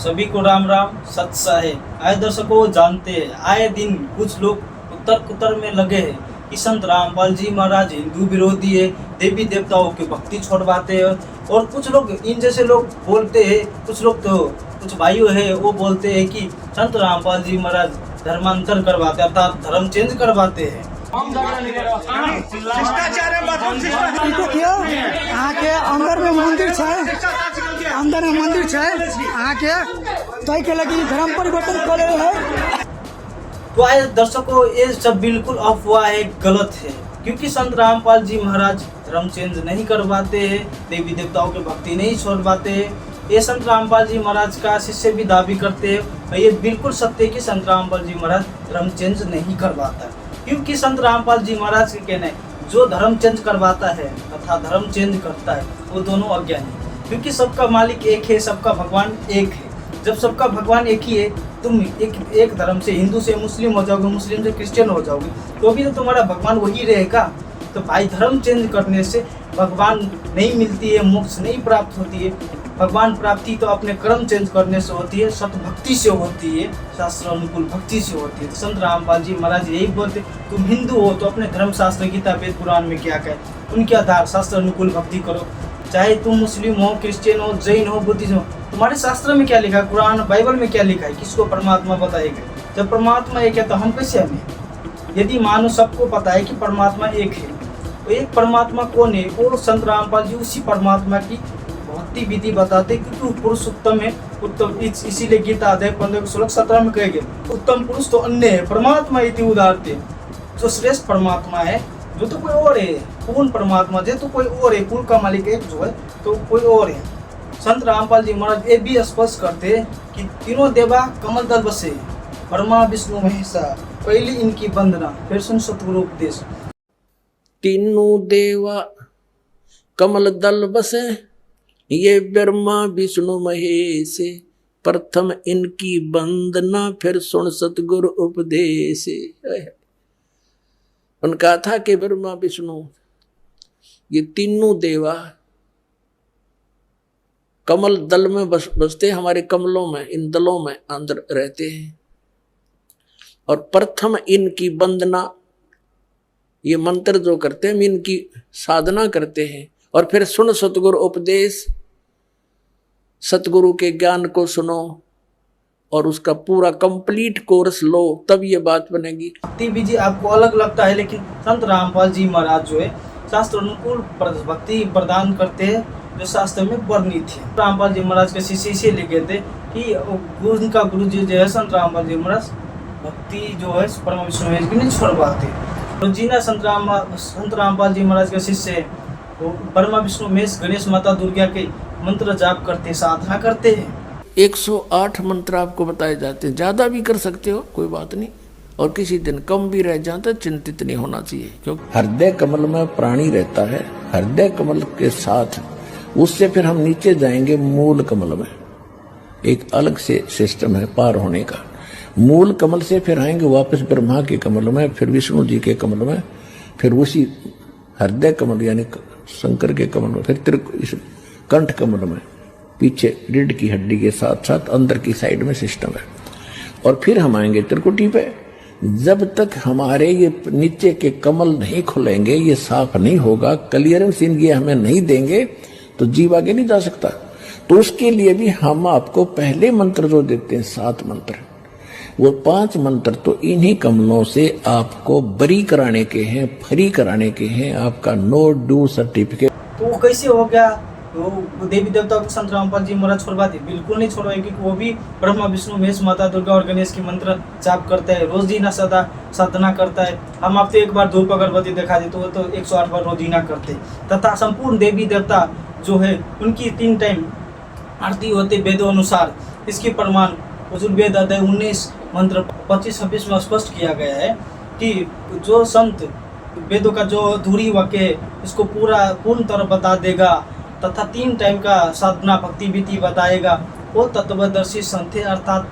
सभी को राम राम सत है। आए दर्शकों जानते हैं आए दिन कुछ लोग उत्तर में लगे हैं कि संत रामपाल जी महाराज हिंदू विरोधी है, देवी देवताओं की भक्ति छोड़वाते हैं। और कुछ लोग इन जैसे लोग बोलते हैं, कुछ लोग तो कुछ भाइयों है वो बोलते हैं कि संत रामपाल जी महाराज धर्मांतर करवाते अर्थात धर्म चेंज करवाते हैं। यहाँ के अंदर में मंदिर है, अंदर में मंदिर है यहाँ के तय के लगी धर्म परिवर्तन करे है। तो आए दर्शकों ये सब बिल्कुल अफवाह है, गलत है, क्योंकि संत रामपाल जी महाराज धर्म चेंज नहीं करवाते हैं, देवी देवताओं की भक्ति नहीं छोड़वाते हैं। ये संत रामपाल जी महाराज का शिष्य भी दावी करते हैं। ये बिल्कुल सत्य है कि संत रामपाल जी महाराज धर्म चेंज नहीं करवाता, क्योंकि संत रामपाल जी महाराज के कहना है जो धर्म चेंज करवाता है तथा धर्म चेंज करता है वो दोनों अज्ञानी, क्योंकि सबका मालिक एक है, सबका भगवान एक है। जब सबका भगवान एक ही है, तुम एक धर्म से हिंदू से मुस्लिम हो जाओगे, मुस्लिम से क्रिश्चियन हो जाओगे, तो भी तो तुम्हारा भगवान वही रहेगा। तो भाई धर्म चेंज करने से भगवान नहीं मिलती है, मोक्ष नहीं प्राप्त होती है। भगवान प्राप्ति तो अपने कर्म चेंज करने से होती है, सतभक्ति से होती है, शास्त्र अनुकूल भक्ति से होती है। तो संत रामपाल जी महाराज यही बोलते, तुम हिंदू हो तो अपने धर्म शास्त्र गीता वेद पुराण में क्या कहे उनके आधार शास्त्र अनुकूल भक्ति करो। चाहे तुम मुस्लिम हो, क्रिश्चियन हो, जैन हो, बुद्धिज्म हो, तुम्हारे शास्त्र में क्या लिखा है, कुरान बाइबल में क्या लिखा है, किसको परमात्मा बताएगा। जब परमात्मा एक है तो हम कैसे हमें, यदि मानो सबको पता है कि परमात्मा एक है, तो एक परमात्मा कौन है, वो संत रामपाल जी उसी परमात्मा की भक्ति विधि बताते, क्योंकि वो पुरुष उत्तम है। उत्तम इसीलिए गीता अध्याय 15:17 में कहे गए, उत्तम पुरुष तो अन्य है परमात्मा इति उदारते, जो श्रेष्ठ परमात्मा है जो तो कोई और है, पूर्ण परमात्मा जो तो कोई और है, कुल का मालिक एक जो है तो कोई और है। संत रामपाल जी महाराज ये भी स्पष्ट करते हैं कि तीनों देवा कमल दल बसे, ब्रह्मा विष्णु महेशा, पहली इनकी वंदना, फिर सुन सतगुरु उपदेश। तीनों देवा कमल दल बसे, ये ब्रह्मा विष्णु महेश, प्रथम इनकी वंदना, फिर सुन सतगुरु उपदेश। उनका था कि ब्रह्मा विष्णु ये तीनों देवा कमल दल में बसते, हमारे कमलों में, इन दलों में अंदर रहते हैं। और प्रथम इनकी वंदना, ये मंत्र जो करते हैं इनकी साधना करते हैं। और फिर सुन सतगुरु उपदेश, सतगुरु के ज्ञान को सुनो और उसका पूरा कंप्लीट कोर्स लो, तब ये बात बनेगी। भक्ति विधि आपको अलग लगता है, लेकिन संत रामपाल जी महाराज जो है शास्त्र अनुकूल भक्ति प्रदान करते हैं जो शास्त्र में वर्णित है। रामपाल जी महाराज के शिष्य इसे लिखे थे कि उनका गुरु जी जो है संत रामपाल जी महाराज भक्ति जो है परम विष्णु महेश की नहीं छोड़वाते। तो जीना संत रामपाल जी महाराज के शिष्य है, वो ब्रह्मा विष्णु महेश गणेश माता दुर्गा के मंत्र जाप करते, साधना करते हैं। 108 मंत्र आपको बताए जाते हैं, ज्यादा भी कर सकते हो कोई बात नहीं, और किसी दिन कम भी रह जाता, चिंतित नहीं होना चाहिए, क्योंकि हृदय कमल में प्राणी रहता है। हृदय कमल के साथ उससे फिर हम नीचे जाएंगे मूल कमल में, एक अलग से सिस्टम है पार होने का। मूल कमल से फिर आएंगे वापस ब्रह्मा के कमल में, फिर विष्णु जी के कमल में, फिर उसी हृदय कमल यानी शंकर के कमल में, फिर इस कंठ कमल में, पीछे रीढ़ की हड्डी के साथ साथ अंदर की साइड में सिस्टम है। और फिर हम आएंगे त्रिकुटी पे। जब तक हमारे ये नीचे के कमल नहीं खुलेंगे, ये साफ नहीं होगा, क्लियरेंस इनकी हमें नहीं देंगे, तो जीव आगे नहीं जा सकता। तो उसके लिए भी हम आपको पहले मंत्र जो देते हैं 7 मंत्र, वो 5 मंत्र तो इन्हीं कमलों से आपको बरी कराने के हैं, फ्री कराने के हैं, आपका नो ड्यू सर्टिफिकेट। तो वो कैसे हो गया? तो देवी देवता को संत रामपाल जी महाराज छोड़वा दे? बिल्कुल नहीं छोड़वाए, क्योंकि वो भी ब्रह्मा विष्णु महेश माता दुर्गा और गणेश की मंत्र जाप करता है, रोजीना सदा साधना करता है। हम आपको एक बार धूप अगरबत्ती दिखा दे तो वो तो 108 बार रोजीना करते, तथा संपूर्ण देवी देवता जो है उनकी 3 टाइम आरती होते वेदों अनुसार। इसकी प्रमाण यजुर्वेद अध्याय 19 मंत्र 25-26 में स्पष्ट किया गया है कि जो संत वेदों का जो अधूरी वाक्य है इसको पूर्ण तरह बता देगा तथा 3 टाइम का साधना भक्ति विधि बताएगा, वो तत्वदर्शी संत है, अर्थात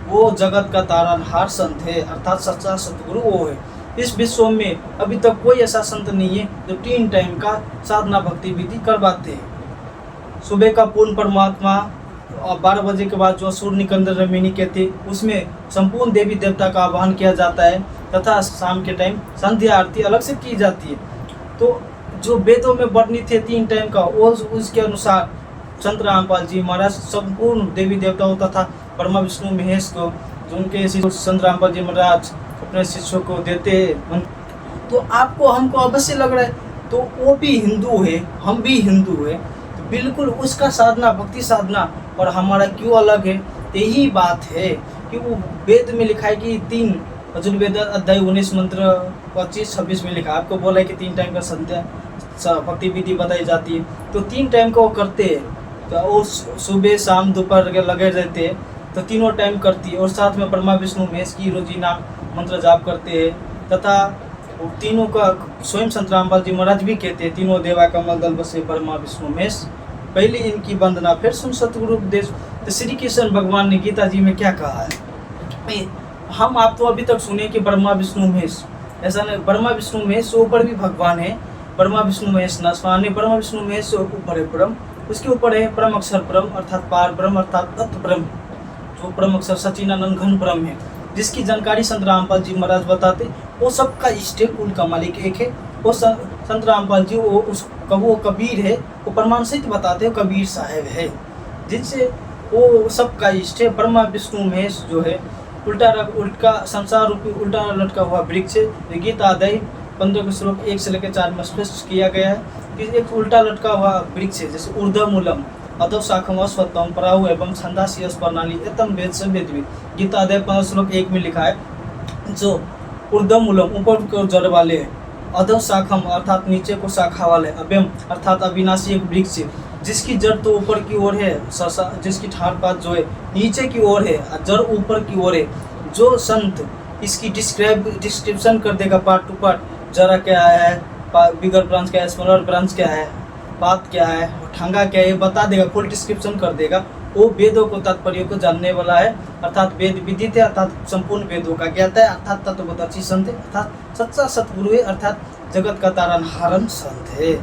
वो जगत का तारनहार संत है, अर्थात सच्चा सतगुरु वो है। इस विश्व में अभी तक कोई ऐसा संत नहीं है जो 3 टाइम का साधना भक्ति विधि करवाते हैं। सुबह का पूर्ण परमात्मा 12 बजे के बाद जो सूर्य निकंदन रमिनी कहते उसमें संपूर्ण देवी देवता का आह्वान किया जाता है तथा शाम के टाइम संध्या आरती अलग से की जाती है। तो जो वेदों में वर्णित है 3 टाइम का वो उसके अनुसार संत रामपाल जी महाराज संपूर्ण देवी देवताओं तथा ब्रह्मा विष्णु महेश को जो उनके शिष्य संत रामपाल जी महाराज अपने शिष्यों को देते हैं। तो आपको हमको अवश्य लग रहा है तो वो भी हिंदू है, हम भी हिंदू है, तो बिल्कुल उसका साधना भक्ति साधना और हमारा क्यों अलग है। यही बात है कि वो वेद में लिखा है कि 3 यजुर्वेद अध्याय 19 मंत्र 25-26 में लिखा है, आपको बोला है कि 3 टाइम का संध्या भक्ति विधि बताई जाती है। तो 3 टाइम का वो करते हैं, तो वो सुबह शाम दोपहर के लगे रहते हैं, तो तीनों टाइम करती है और साथ में ब्रह्मा विष्णु महेश की रोजीना मंत्र जाप करते हैं तथा तीनों का स्वयं संत रामपाल जी महाराज भी कहते हैं, तीनों देवा कमल दल बसे ब्रह्मा विष्णु महेश, पहले इनकी वंदना फिर सुन सतगुरु उपदेश। तो श्री कृष्ण भगवान ने गीता जी में क्या कहा है, हम आप तो अभी तक सुने कि ब्रह्मा विष्णु महेश, ऐसा नहीं, ब्रह्मा विष्णु महेश ऊपर भी भगवान है, ब्रह्मा विष्णु महेश नस्वान है, ब्रह्मा विष्णु महेश ऊपर है ब्रह्म, उसके ऊपर है परम अक्षर ब्रह्म अर्थात पार ब्रह्म अर्थात तत्व ब्रह्म, जो परम अक्षर सचिदानंद घन ब्रह्म है, जिसकी जानकारी संत रामपाल जी महाराज बताते। वो सबका इष्ट है, कुल का मालिक एक है। वो संत रामपाल जी वो कबीर है, वो प्रमाण सहित बताते हैं कबीर साहेब है, जिनसे वो सबका इष्ट है। ब्रह्मा विष्णु महेश जो है उल्टा संसार रूपी उल्टा लटका हुआ वृक्ष है। गीता अध्याय 15 के श्लोक 1 से लेकर 4 में स्पष्ट किया गया है कि एक उल्टा लटका हुआ वृक्ष है, जैसे ऊर्ध्वमूलम अधो शाखम अश्वत्थम पराहु एवं छंदासी प्रणाली एतम वेद से वेदविद। गीता अध्याय 15 श्लोक 1 में लिखा है, जो ऊर्ध्वमूलम ऊपर की जड़ वाले है, अधो शाखम अर्थात नीचे को शाखा वाले, अव्यम अर्थात अविनाशी एक वृक्ष है, जिसकी जड़ तो ऊपर की ओर है, जिसकी ठार पात जो है नीचे की ओर है, जड़ ऊपर की ओर है। जो संत इसकी डिस्क्रिप्शन कर देगा पार्ट टू पार्ट, जरा क्या है, बिगर ब्रांच क्या है, स्मॉलर ब्रांच क्या है, पात क्या है, ठंगा क्या है, बता देगा, फुल डिस्क्रिप्शन कर देगा। वो वेदों को तात्पर्य को जानने वाला है, अर्थात वेद विदित है, अर्थात संपूर्ण वेदों का ज्ञाता है, अर्थात तत्वदर्शी संत है, अर्थात सच्चा सतगुरु है, अर्थात जगत का तारनहारन संत है,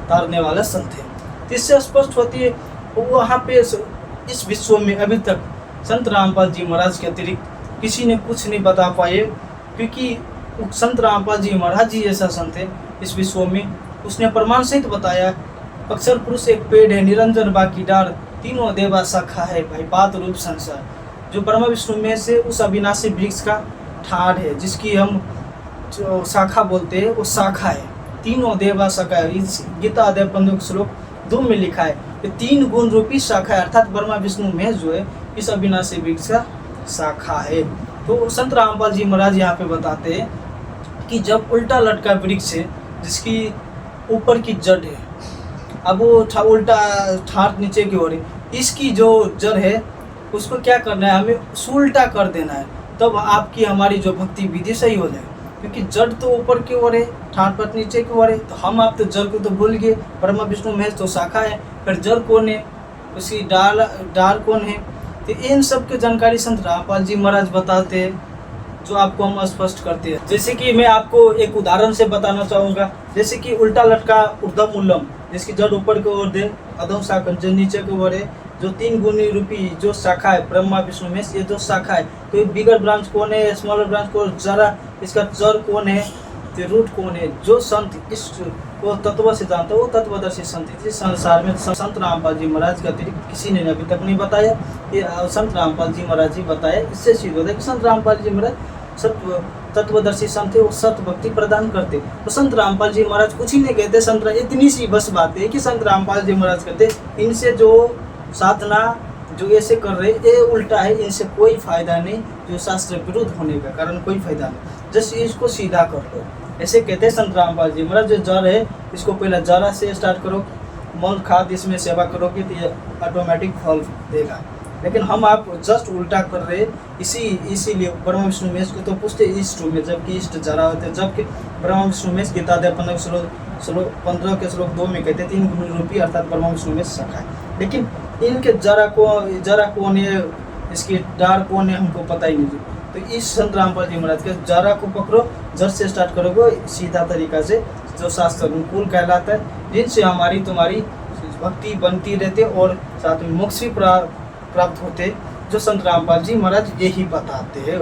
तारने वाला संत है। इससे स्पष्ट होती है वहाँ पे इस विश्व में अभी तक संत रामपाल जी महाराज के अतिरिक्त किसी ने कुछ नहीं बता पाए, क्योंकि संत रामपाल जी महाराज जी ऐसा संत है इस विश्व में, उसने प्रमाण सहित बताया। अक्षर पुरुष एक पेड़ है, निरंजन बाकी डार, तीनों देवा शाखा है, भाई पात रूप संसार। जो ब्रह्मा विष्णु में से उस अविनाशी वृक्ष का ठाढ़ है, जिसकी हम जो शाखा बोलते हैं वो शाखा है, तीनों देवा शाखा है। इस गीता अध्याय 15 श्लोक 2 में लिखा है, ये 3 गुण रूपी शाखा है, अर्थात ब्रह्मा विष्णु महेश जो है इस अविनाशी वृक्ष का शाखा है। तो संत रामपाल जी महाराज यहाँ पे बताते हैं कि जब उल्टा लटका वृक्ष है, जिसकी ऊपर की जड़ है, अब वो उल्टा ठाट नीचे की ओर है, इसकी जो जड़ है उसको क्या करना है, हमें उल्टा कर देना है, तब आपकी हमारी जो भक्ति विधि सही हो जाए। क्योंकि जड़ तो ऊपर की ओर है, ठाट पट नीचे की ओर है, तो हम आप तो जड़ को तो भूल गए, ब्रह्मा विष्णु महेश तो शाखा है, फिर जड़ कौन है, उसकी डाल कौन है। तो इन सब की जानकारी संत रामपाल जी महाराज बताते हैं, जो आपको हम स्पष्ट करते हैं। जैसे कि मैं आपको एक उदाहरण से बताना चाहूँगा, जैसे कि उल्टा लटका ऊर्ध्वमूलम, जिसकी जड़ ऊपर की ओर दे, अधो शाखा जो नीचे की ओर है, जो 3 गुणी रूपी जो शाखा है ब्रह्मा विष्णु महेश, ये जो शाखा है, तो ये बिगर ब्रांच कौन है, स्मॉलर ब्रांच कौन, जरा इसका जड़ कौन है, तो रूट कौन है। जो संत इस वो तत्व से जानता है वो तत्वदर्शी संत है। इस संसार में संत रामपाल जी महाराज के अतिरिक्त किसी ने अभी तक नहीं बताया, ये संत रामपाल जी महाराज जी बताया। इससे सिद्ध होता है कि संत रामपाल जी महाराज तत्वदर्शी संत है, वो सत्य भक्ति प्रदान करते। तो संत रामपाल जी महाराज कुछ ही नहीं कहते, संत इतनी सी बस बात है कि संत रामपाल जी महाराज कहते इनसे जो साधना जो ऐसे कर रहे ये उल्टा है, इनसे कोई फायदा नहीं, जो शास्त्र विरुद्ध होने का कारण कोई फायदा नहीं, जैसे इसको सीधा कर लो, ऐसे कहते हैं संत रामपाल जी महाराज। जो जड़ है इसको पहले जरा से स्टार्ट करो, मौन खाद इसमें सेवा करोगे तो ये ऑटोमेटिक फल देगा। लेकिन हम आप जस्ट उल्टा कर रहे, इसीलिए ब्रह्मा विष्णु महेश को तो पूछते इष्ट में, जबकि इष्ट जरा होते हैं, जबकि ब्रह्मा विष्णु महेश गीता अध्याय 15 के श्लोक 2 में कहते 3 गुण रूपी अर्थात ब्रह्मा विष्णु महेश शाखा है। लेकिन इनके जरा कौन है, इसकी डार कौन है, हमको पता ही नहीं। तो इस संत रामपाल जी महाराज के जरा को पकड़ो, जड़ से स्टार्ट करोगे सीधा तरीका से, जो शास्त्र अनुकूल कहलाता है, जिनसे हमारी तुम्हारी भक्ति बनती रहती है और साथ में मोक्ष भी प्राप्त होते, जो संत रामपाल जी महाराज यही बताते हैं।